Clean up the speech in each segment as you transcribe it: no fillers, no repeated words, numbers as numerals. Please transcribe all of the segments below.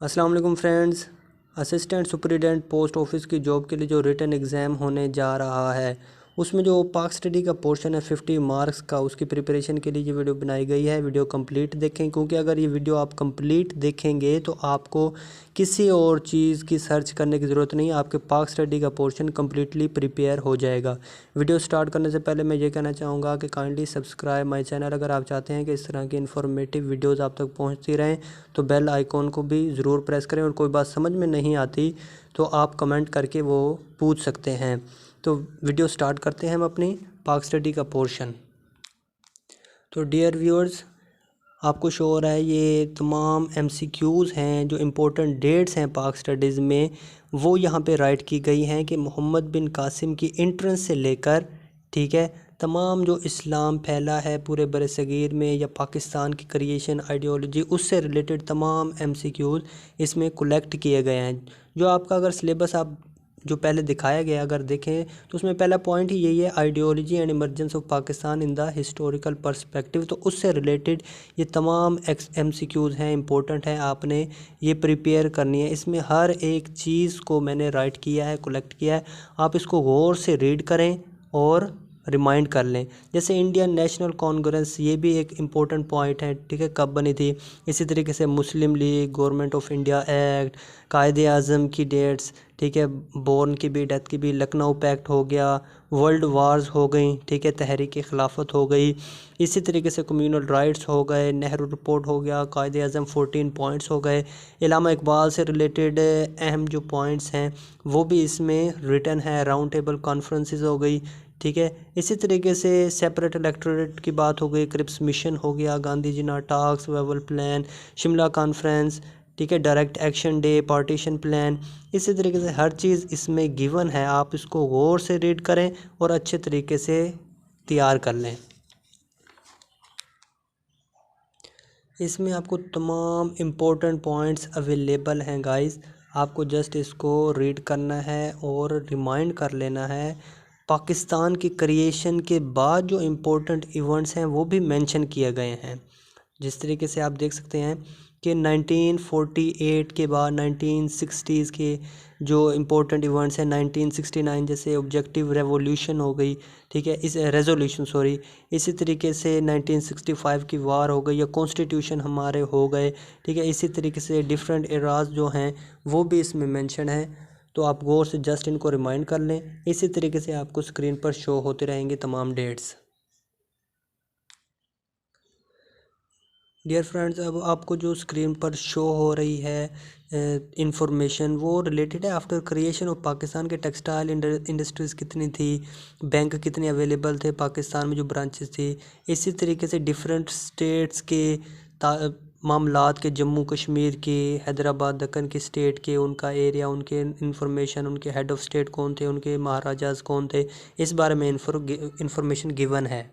अस्सलाम वालेकुम friends. Assistant superintendent post office की जॉब के लिए जो रिटन एग्ज़ाम होने जा रहा है उसमें जो पाक स्टडी का पोर्शन है 50 मार्क्स का, उसकी प्रिपरेशन के लिए ये वीडियो बनाई गई है। वीडियो कंप्लीट देखें, क्योंकि अगर ये वीडियो आप कंप्लीट देखेंगे तो आपको किसी और चीज़ की सर्च करने की ज़रूरत नहीं, आपके पाक स्टडी का पोर्शन कम्प्लीटली प्रिपेयर हो जाएगा। वीडियो स्टार्ट करने से पहले मैं ये कहना चाहूँगा कि काइंडली सब्सक्राइब माई चैनल। अगर आप चाहते हैं कि इस तरह की इन्फॉर्मेटिव वीडियोज़ आप तक पहुँचती रहें तो बेल आइकॉन को भी ज़रूर प्रेस करें, और कोई बात समझ में नहीं आती तो आप कमेंट करके वो पूछ सकते हैं। तो वीडियो स्टार्ट करते हैं हम अपनी पाक स्टडी का पोर्शन। तो डियर व्यूअर्स, आपको शो हो रहा है ये तमाम MCQs हैं, जो इम्पोर्टेंट डेट्स हैं पाक स्टडीज़ में, वो यहाँ पे राइट की गई हैं कि मोहम्मद बिन कासिम की इंट्रेंस से लेकर, ठीक है, तमाम जो इस्लाम फैला है पूरे बरसगीर में या पाकिस्तान की क्रिएशन आइडियोलॉजी, उससे रिलेटेड तमाम MCQs इसमें कलेक्ट किए गए हैं। जो आपका अगर सिलेबस आप जो पहले दिखाया गया अगर देखें तो उसमें पहला पॉइंट ही यही है, ideology and emergence of Pakistan in the historical perspective. तो उससे रिलेटेड ये तमाम MCQs हैं, इंपॉर्टेंट है, आपने ये प्रिपेयर करनी है। इसमें हर एक चीज़ को मैंने राइट किया है, कलेक्ट किया है, आप इसको गौर से रीड करें और रिमाइंड कर लें। जैसे इंडियन नेशनल कांग्रेस, ये भी एक इम्पोर्टेंट पॉइंट है, ठीक है, कब बनी थी। इसी तरीके से Muslim League, Government of India Act, Quaide Azam की डेट्स, ठीक है, बोर्न की भी, डेथ की भी, लखनऊ पैक्ट हो गया, वर्ल्ड वार्स हो गई, ठीक है, तहरीक खिलाफत हो गई, इसी तरीके से कम्युनल राइट्स हो गए, नेहरू रिपोर्ट हो गया, कायदे आज़म 14 पॉइंट्स हो गए, इलामा इकबाल से रिलेटेड अहम जो पॉइंट्स हैं वो भी इसमें रिटन है, राउंड टेबल कॉन्फ्रेंसेस हो गई, ठीक है। इसी तरीके से सेपरेट इलेक्टोरेट की बात हो गई, क्रिप्स मिशन हो गया, Gandhi ji task, Wavell Plan, Shimla Conference, ठीक है, Direct Action Day, partition plan, इसी तरीके से हर चीज़ इसमें गिवन है। आप इसको गौर से रीड करें और अच्छे तरीके से तैयार कर लें। इसमें आपको तमाम इम्पोर्टेंट पॉइंट्स अवेलेबल हैं गाइस, आपको जस्ट इसको रीड करना है और रिमाइंड कर लेना है। पाकिस्तान की क्रिएशन के बाद जो इम्पोर्टेंट इवेंट्स हैं वो भी मेंशन किए गए हैं। जिस तरीके से आप देख सकते हैं कि 1948 के बाद 1960s के जो इम्पोर्टेंट इवेंट्स हैं, 1969 जैसे ऑब्जेक्टिव रेवोल्यूशन हो गई, ठीक है, इस रेजोल्यूशन सॉरी, इसी तरीके से 1965 की वार हो गई या कॉन्स्टिट्यूशन हमारे हो गए, ठीक है। इसी तरीके से डिफरेंट एराज जो हैं वो भी इसमें मेंशन है, तो आप गौर से जस्ट इनको रिमाइंड कर लें। इसी तरीके से आपको स्क्रीन पर शो होते रहेंगे तमाम डेट्स। डियर फ्रेंड्स, अब आपको जो स्क्रीन पर शो हो रही है इंफॉर्मेशन वो रिलेटेड है आफ्टर क्रिएशन ऑफ पाकिस्तान के टेक्सटाइल इंडस्ट्रीज़ कितनी थी, बैंक कितने अवेलेबल थे पाकिस्तान में जो ब्रांचेस थी, इसी तरीके से डिफरेंट स्टेट्स के मामलात के, जम्मू कश्मीर के, हैदराबाद दक्कन के स्टेट के, उनका एरिया, उनके इंफॉर्मेशन, उनके हेड ऑफ़ स्टेट कौन थे, उनके महाराजाज कौन थे, इस बारे में इंफॉर्मेशन गिवन है।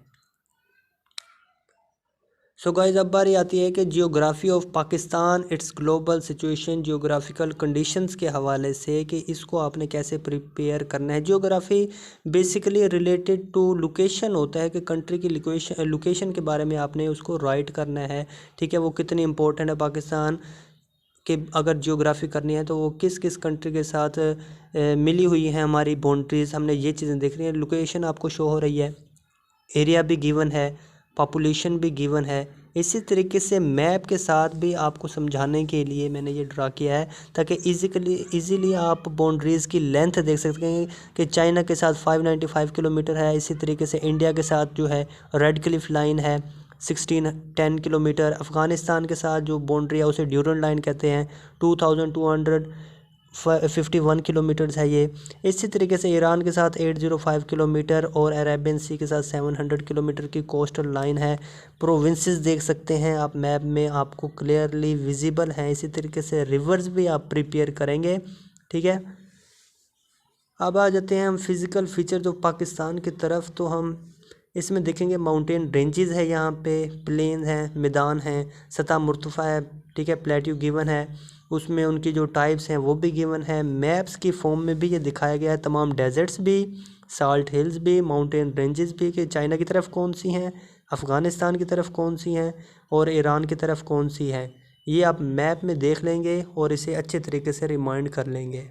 सो गाइस, अब बारी आती है कि geography of Pakistan, it's global situation, geographical conditions के हवाले से कि इसको आपने कैसे प्रिपेयर करना है। Geography basically related to location होता है कि कंट्री की लोकेशन के बारे में आपने उसको राइट करना है, ठीक है, वो कितनी इंपॉर्टेंट है पाकिस्तान कि अगर जियोग्राफी करनी है तो वो किस किस कंट्री के साथ मिली हुई हैं हमारी बाउंड्रीज़, हमने ये चीज़ें देखनी है। लोकेशन आपको शो हो रही है, एरिया भी गिवन है, पॉपुलेशन भी गिवन है। इसी तरीके से मैप के साथ भी आपको समझाने के लिए मैंने ये ड्रा किया है ताकि इजीली आप बाउंड्रीज़ की लेंथ देख सकते हैं कि चाइना के साथ 595 किलोमीटर है, इसी तरीके से इंडिया के साथ जो है रेड क्लिफ लाइन है 1610 किलोमीटर, अफ़गानिस्तान के साथ जो बाउंड्री है उसे ड्यूरन लाइन कहते हैं, 2251 किलोमीटर्स है ये। इसी तरीके से ईरान के साथ 805 किलोमीटर और अरेबियन सी के साथ 700 किलोमीटर की कोस्टल लाइन है। प्रोविंसेस देख सकते हैं आप मैप में, आपको क्लियरली विजिबल हैं। इसी तरीके से रिवर्स भी आप प्रिपेयर करेंगे, ठीक है। अब आ जाते हैं हम फिज़िकल फीचर्स ऑफ पाकिस्तान की तरफ। तो हम इसमें देखेंगे माउंटेन रेंजेस है, यहाँ पे प्लेन हैं, मैदान हैं, सतह मुर्तफ़ा है, ठीक है, प्लेट्यू गिवन है, उसमें उनकी जो टाइप्स हैं वो भी गिवन है। मैप्स की फॉर्म में भी ये दिखाया गया है, तमाम डेजर्ट्स भी, साल्ट हिल्स भी, माउंटेन रेंजेस भी, कि चाइना की तरफ कौन सी हैं, अफ़गानिस्तान की तरफ कौन सी हैं और ईरान की तरफ कौन सी हैं। ये आप मैप में देख लेंगे और इसे अच्छे तरीके से रिमाइंड कर लेंगे।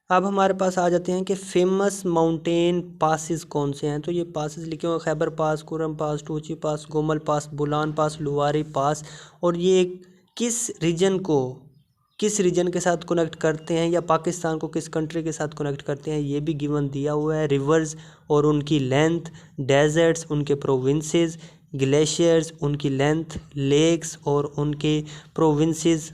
अब हमारे पास आ जाते हैं कि फेमस माउंटेन पासिस कौन से हैं। तो ये पासिस लिखे हुए खैबर पास, कुरम पास, टूची पास, गोमल पास, बुलान पास, लुवारी पास। और ये किस रीजन के साथ कनेक्ट करते हैं या पाकिस्तान को किस कंट्री के साथ कनेक्ट करते हैं ये भी गिवन दिया हुआ है। रिवर्स और उनकी लेंथ, डेजर्ट्स उनके प्रोविंसेस, ग्लेशियर्स उनकी लेंथ, लेक्स और उनके प्रोविंसेस,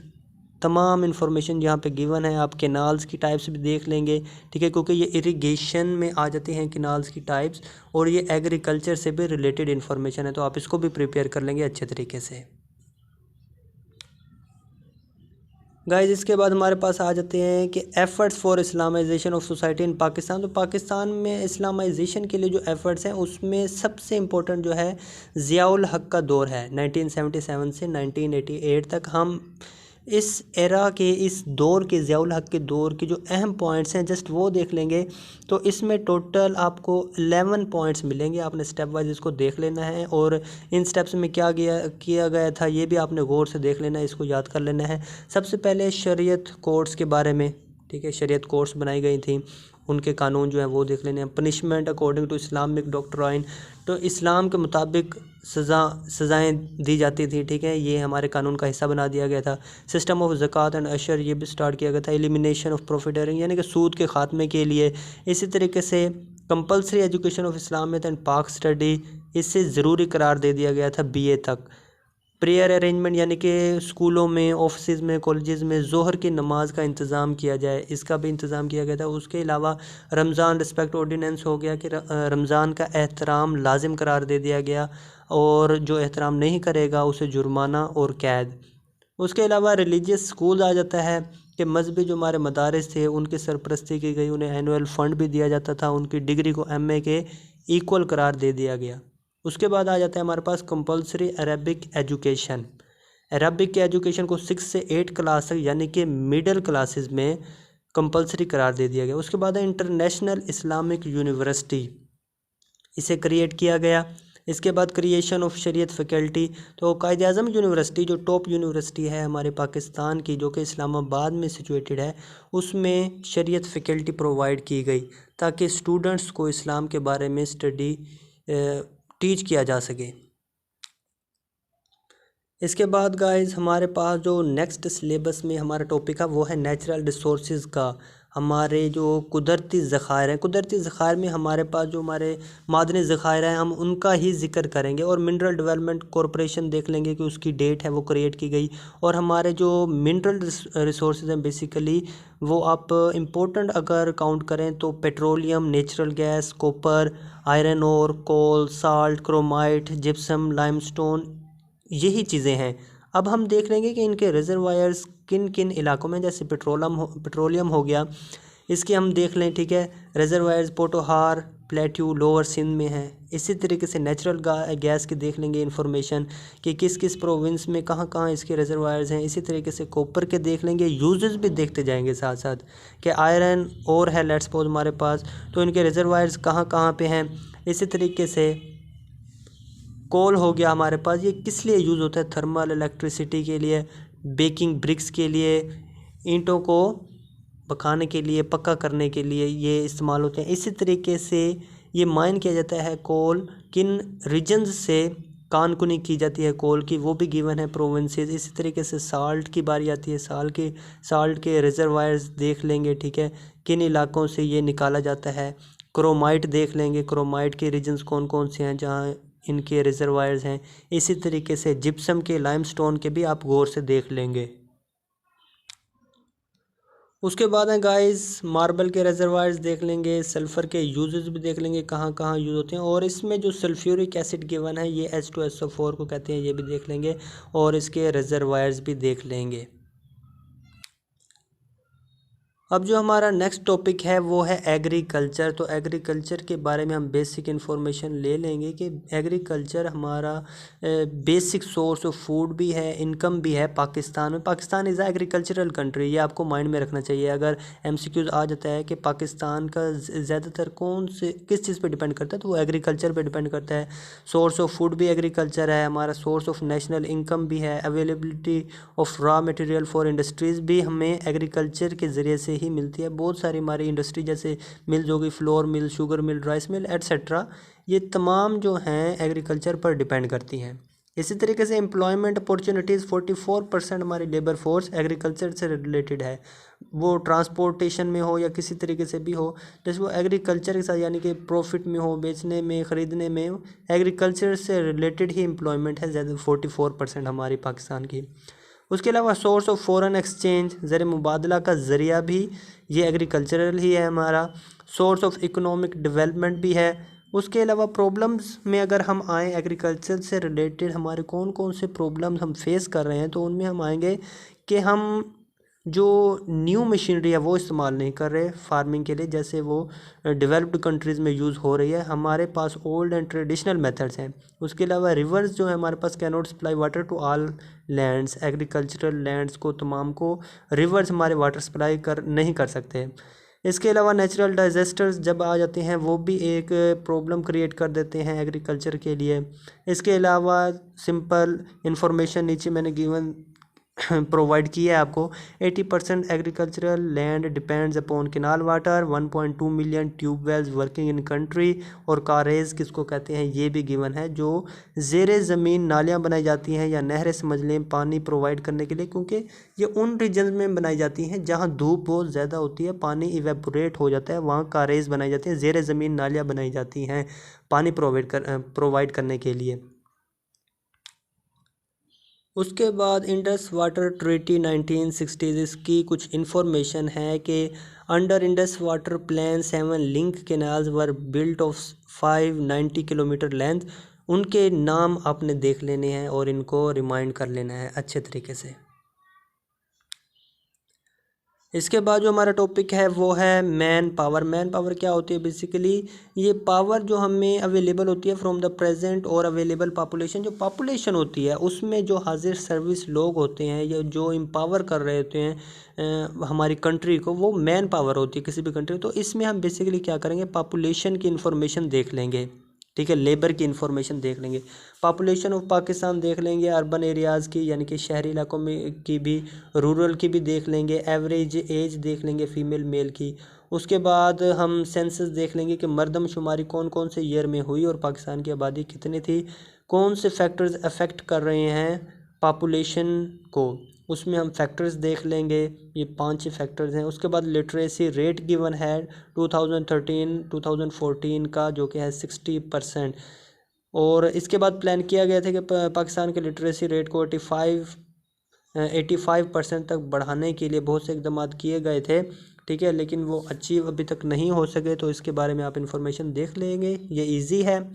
तमाम इन्फॉर्मेशन यहाँ पे गिवन है। आप केनाल्स की टाइप्स भी देख लेंगे, ठीक है, क्योंकि ये इरिगेशन में आ जाते हैं केनाल्स की टाइप्स, और ये एग्रीकल्चर से भी रिलेटेड इन्फॉर्मेशन है, तो आप इसको भी प्रिपेयर कर लेंगे अच्छे तरीके से। गाइज इसके बाद हमारे पास आ जाते हैं कि efforts for Islamisation of society in Pakistan. तो पाकिस्तान में इस्लामाइजेशन के लिए जो एफ़र्ट्स हैं उसमें सबसे इम्पोर्टेंट जो है ज़ियाउल हक़ का दौर है। 1977 से 1988 तक हम इस एरा के, इस दौर के, ज़ियाउल हक़ के दौर के जो अहम पॉइंट्स हैं जस्ट वो देख लेंगे। तो इसमें टोटल आपको 11 पॉइंट्स मिलेंगे, आपने स्टेप वाइज इसको देख लेना है, और इन स्टेप्स में क्या किया गया था ये भी आपने गौर से देख लेना है, इसको याद कर लेना है। सबसे पहले शरीयत कोर्ट्स के बारे में, ठीक है, शरीयत कोर्ट्स बनाई गई थी, उनके कानून जो है वो देख लेने हैं। Punishment according to Islamic doctrine, तो इस्लाम के मुताबिक सज़ाएँ दी जाती थी, ठीक है, ये हमारे कानून का हिस्सा बना दिया गया था। सिस्टम ऑफ ज़कात एंड अशर ये भी स्टार्ट किया गया था। एलिमिनेशन ऑफ प्रॉफिटरिंग यानी कि सूद के ख़ात्मे के लिए। इसी तरीके से कंपलसरी एजुकेशन ऑफ इस्लामियत एंड पाक स्टडी, इससे ज़रूरी करार दे दिया गया था BA तक। प्रेयर अरेंजमेंट यानी कि स्कूलों में, ऑफिस में, कॉलेजेस में ज़ोहर की नमाज का इंतज़ाम किया जाए, इसका भी इंतज़ाम किया गया था। उसके अलावा रमज़ान रिस्पेक्ट ऑर्डिनेंस हो गया कि रमज़ान का एहतराम लाजिम करार दे दिया गया, और जो एहतराम नहीं करेगा उसे जुर्माना और कैद। उसके अलावा रिलीजियस स्कूल आ जाता है कि मजहबी जो हमारे मदारिस थे उनकी सरपरस्ती की गई, उन्हें एनुअल फ़ंड भी दिया जाता था, उनकी डिग्री को MA के इक्वल करार दे दिया गया। उसके बाद आ जाता है हमारे पास कंपलसरी अरबिक एजुकेशन। अरबिक के एजुकेशन को 6 से 8 क्लास तक यानी कि मिडिल क्लासेस में कंपलसरी करार दे दिया गया। उसके बाद है इंटरनेशनल इस्लामिक यूनिवर्सिटी, इसे क्रिएट किया गया। इसके बाद क्रिएशन ऑफ शरीयत फैकल्टी, तो कायद आज़म यूनिवर्सिटी जो टॉप यूनिवर्सिटी है हमारे पाकिस्तान की, जो कि इस्लामाबाद में सिचुएटेड है, उसमें शरीयत फैकल्टी प्रोवाइड की गई ताकि स्टूडेंट्स को इस्लाम के बारे में स्टडी टीच किया जा सके। इसके बाद गाइस हमारे पास जो नेक्स्ट सिलेबस में हमारा टॉपिक है वो है नेचुरल रिसोर्सेज का। हमारे जो कुदरती ज़खायर हैं, कुदरती ज़खायर में हमारे पास जो हमारे मादनी ज़खायर हैं हम उनका ही जिक्र करेंगे, और मिनरल डेवलपमेंट कॉरपोरेशन देख लेंगे कि उसकी डेट है वो क्रिएट की गई। और हमारे जो मिनरल रिसोर्सेज हैं बेसिकली वो आप इम्पोर्टेंट अगर काउंट करें तो petroleum, natural gas, copper, iron ore, coal, salt, chromite, gypsum, limestone, यही चीज़ें हैं। अब हम देख लेंगे कि इनके रिजर्वायर्स किन किन इलाकों में, जैसे पेट्रोलियम हो गया, इसके हम देख लें, ठीक है, reservoirs Potohar, plateau, lower Sindh में है। इसी तरीके से नेचुरल गैस की देख लेंगे इन्फॉर्मेशन कि किस किस प्रोविंस में कहाँ कहाँ इसके रिजर्वायर्स हैं। इसी तरीके से कॉपर के देख लेंगे, यूजेस भी देखते जाएंगे साथ साथ कि आयरन और है लेट्स सपोज हमारे पास, तो इनके रिजर्वायर्स कहाँ कहाँ पे हैं। इसी तरीके से कोल हो गया हमारे पास, ये किस लिए यूज़ होता है, थर्मल इलेक्ट्रिसिटी के लिए, बेकिंग ब्रिक्स के लिए, ईंटों को पकाने के लिए, पक्का करने के लिए ये इस्तेमाल होते हैं। इसी तरीके से ये माइन किया जाता है कोल किन रीजन्स से कानकुनी की जाती है कोल की, वो भी गिवन है प्रोविंसेस। इसी तरीके से साल्ट की बारी आती है, साल्ट के रिजर्वायर्स देख लेंगे, ठीक है, किन इलाकों से ये निकाला जाता है। क्रोमाइट देख लेंगे, क्रोमाइट के रीजन्स कौन कौन से हैं जहाँ इनके रिजर्वायर्स हैं। इसी तरीके से जिप्सम के, लाइमस्टोन के भी आप गौर से देख लेंगे। उसके बाद हैं गाइस मार्बल के रिजर्वायर्स देख लेंगे, सल्फ़र के यूजेस भी देख लेंगे कहाँ कहाँ यूज़ होते हैं, और इसमें जो सल्फ्यूरिक एसिड गिवन है ये H2SO4 को कहते हैं, ये भी देख लेंगे, और इसके रिजर्वायर्स भी देख लेंगे। अब जो हमारा नेक्स्ट टॉपिक है वो है एग्रीकल्चर। तो एग्रीकल्चर के बारे में हम बेसिक इन्फॉर्मेशन ले लेंगे कि एग्रीकल्चर हमारा बेसिक सोर्स ऑफ फूड भी है, इनकम भी है पाकिस्तान में। पाकिस्तान इज़ एग्रीकल्चरल कंट्री, ये आपको माइंड में रखना चाहिए। अगर एमसीक्यूज आ जाता है कि पाकिस्तान का ज़्यादातर किस चीज़ पे डिपेंड करता है, तो वो एग्रीकल्चर पे डिपेंड करता है। सोर्स ऑफ फूड भी एग्रीकल्चर है, हमारा सोर्स ऑफ नेशनल इनकम भी है, availability of raw material for industries भी हमें एग्रीकल्चर के ज़रिए से ही मिलती है। बहुत सारी हमारी इंडस्ट्री जैसे मिल्स होगी, flour mill, sugar mill, rice mill etcetera, ये तमाम जो हैं एग्रीकल्चर पर डिपेंड करती हैं। इसी तरीके से एम्प्लॉयमेंट अपॉर्चुनिटीज़ 44% हमारी लेबर फोर्स एग्रीकल्चर से रिलेटेड है, वो ट्रांसपोर्टेशन में हो या किसी तरीके से भी हो, जैसे वो एग्रीकल्चर के साथ यानी कि प्रॉफिट में हो, बेचने में, ख़रीदने में, एग्रीकल्चर से रिलेटेड ही एम्प्लॉयमेंट है ज़्यादा 44% हमारी पाकिस्तान की। उसके अलावा सोर्स ऑफ फॉरेन एक्सचेंज, ज़र मुबादला का ज़रिया भी ये एग्रीकल्चरल ही है हमारा। सोर्स ऑफ इकोनॉमिक डेवलपमेंट भी है। उसके अलावा प्रॉब्लम्स में अगर हम आएँ एग्रीकल्चर से रिलेटेड हमारे कौन कौन से प्रॉब्लम्स हम फेस कर रहे हैं, तो उनमें हम आएंगे कि हम जो न्यू मशीनरी है वो इस्तेमाल नहीं कर रहे फार्मिंग के लिए, जैसे वो डेवलप्ड कंट्रीज़ में यूज़ हो रही है। हमारे पास ओल्ड एंड ट्रेडिशनल मेथड्स हैं। उसके अलावा रिवर्स जो है हमारे पास can not supply water to all lands, agricultural lands को तमाम को रिवर्स हमारे वाटर सप्लाई नहीं कर सकते। इसके अलावा नेचुरल डिज़ास्टर्स जब आ जाते हैं वो भी एक प्रॉब्लम क्रिएट कर देते हैं एग्रीकल्चर के लिए। इसके अलावा सिंपल इंफॉर्मेशन नीचे मैंने गिवन प्रोवाइड किया है आपको। 80% agricultural land depends upon canal water, 1.2 million tube wells working in country, और कारेज किसको कहते हैं ये भी गिवन है, जो ज़ेरे ज़मीन नालियाँ बनाई जाती हैं या नहरें समझ लें पानी प्रोवाइड करने के लिए, क्योंकि ये उन रीजन में बनाई जाती हैं जहाँ धूप बहुत ज़्यादा होती है, पानी इवेपोरेट हो जाता है, वहाँ कारेज बनाई जाती हैं, ज़ेरे ज़मीन नालियाँ बनाई जाती हैं पानी प्रोवाइड करने के लिए। उसके बाद इंडस वाटर ट्रीटी 1960, इसकी कुछ इन्फॉर्मेशन है कि under Indus water plan 7 link canals were built of 590 kilometre length. उनके नाम आपने देख लेने हैं और इनको रिमाइंड कर लेना है अच्छे तरीके से। इसके बाद जो हमारा टॉपिक है वो है मैन पावर। मैन पावर क्या होती है? बेसिकली ये पावर जो हमें अवेलेबल होती है फ्रॉम द प्रेजेंट और अवेलेबल पॉपुलेशन। जो पॉपुलेशन होती है उसमें जो हाजिर सर्विस लोग होते हैं या जो एम्पावर कर रहे होते हैं हमारी कंट्री को, वो मैन पावर होती है किसी भी कंट्री। तो इसमें हम बेसिकली क्या करेंगे, पॉपुलेशन की इन्फॉर्मेशन देख लेंगे, ठीक है, लेबर की इन्फॉर्मेशन देख लेंगे, पॉपुलेशन ऑफ पाकिस्तान देख लेंगे, अर्बन एरियाज़ की यानी कि शहरी इलाकों में की भी, रूरल की भी देख लेंगे, एवरेज एज देख लेंगे फीमेल मेल की। उसके बाद हम सेंसस देख लेंगे कि मर्दमशुमारी कौन कौन से ईयर में हुई और पाकिस्तान की आबादी कितनी थी, कौन से फैक्टर्स अफेक्ट कर रहे हैं पॉपुलेशन को, उसमें हम फैक्टर्स देख लेंगे। ये 5 फैक्टर्स हैं। उसके बाद लिटरेसी रेट गिवन है 2013-2014 का, जो कि है 60%। और इसके बाद प्लान किया गया था कि पाकिस्तान के लिटरेसी रेट को 85% तक बढ़ाने के लिए बहुत से इकदाम किए गए थे, ठीक है, लेकिन वो अचीव अभी तक नहीं हो सके। तो इसके बारे में आप इंफॉर्मेशन देख लेंगे, ये इजी है।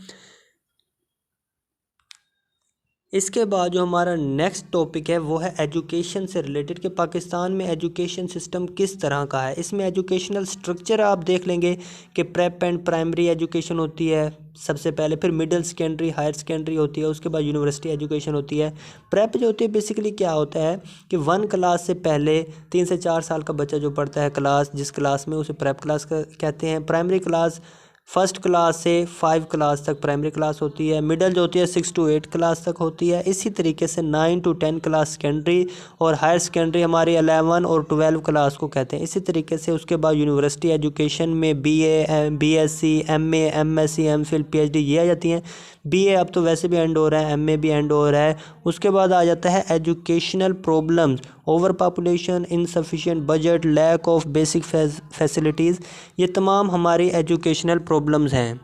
इसके बाद जो हमारा नेक्स्ट टॉपिक है वो है एजुकेशन से रिलेटेड, कि पाकिस्तान में एजुकेशन सिस्टम किस तरह का है। इसमें एजुकेशनल स्ट्रक्चर आप देख लेंगे कि प्रेप एंड प्राइमरी एजुकेशन होती है सबसे पहले, फिर मिडिल सेकेंडरी, हायर सेकेंडरी होती है, उसके बाद यूनिवर्सिटी एजुकेशन होती है। प्रेप जो होती है बेसिकली क्या होता है कि 1 क्लास से पहले 3 से 4 साल का बच्चा जो पढ़ता है क्लास, जिस क्लास में, उसे प्रेप क्लास कहते हैं। प्राइमरी क्लास 1st क्लास से 5 क्लास तक प्राइमरी क्लास होती है। मिडिल जो होती है 6 to 8 क्लास तक होती है। इसी तरीके से 9 to 10 क्लास सेकेंडरी, और हायर सेकेंडरी हमारी 11 और 12 क्लास को कहते हैं। इसी तरीके से उसके बाद यूनिवर्सिटी एजुकेशन में BA, BSc, MA, MSc, MPhil, PhD ये आ जाती हैं। BA अब तो वैसे भी एंड हो रहा है, MA भी एंड हो रहा है। उसके बाद आ जाता है educational problems, over population, insufficient budget, lack of basic facilities, ये तमाम हमारी एजुकेशनल प्रॉब्लम्स हैं।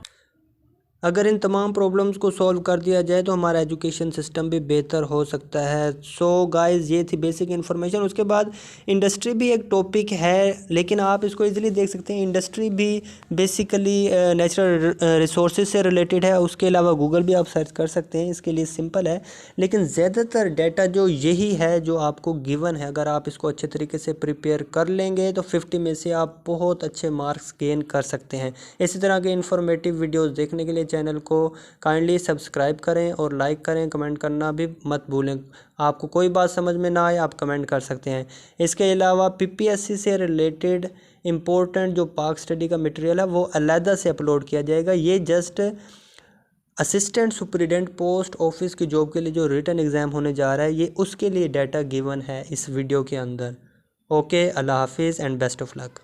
अगर इन तमाम प्रॉब्लम्स को सॉल्व कर दिया जाए तो हमारा एजुकेशन सिस्टम भी बेहतर हो सकता है। सो गाइस, ये थी बेसिक इन्फॉर्मेशन। उसके बाद इंडस्ट्री भी एक टॉपिक है, लेकिन आप इसको इजीली देख सकते हैं। इंडस्ट्री भी बेसिकली नेचुरल रिसोर्सेज से रिलेटेड है। उसके अलावा गूगल भी आप सर्च कर सकते हैं, इसके लिए सिंपल है। लेकिन ज़्यादातर डाटा जो यही है जो आपको गिवन है, अगर आप इसको अच्छे तरीके से प्रिपेयर कर लेंगे तो 50 में से आप बहुत अच्छे मार्क्स गेन कर सकते हैं। इसी तरह के इन्फॉर्मेटिव वीडियोज़ देखने के लिए चैनल को काइंडली सब्सक्राइब करें और लाइक करें, कमेंट करना भी मत भूलें। आपको कोई बात समझ में ना आए आप कमेंट कर सकते हैं। इसके अलावा पीपीएससी से रिलेटेड इम्पोर्टेंट जो पाक स्टडी का मटेरियल है वो अलहदा से अपलोड किया जाएगा। ये just assistant superintendent post office की जॉब के लिए जो रिटन एग्ज़ाम होने जा रहा है, ये उसके लिए डाटा गिवन है इस वीडियो के अंदर। ओके, अल्लाह हाफिज़ एंड बेस्ट ऑफ लक।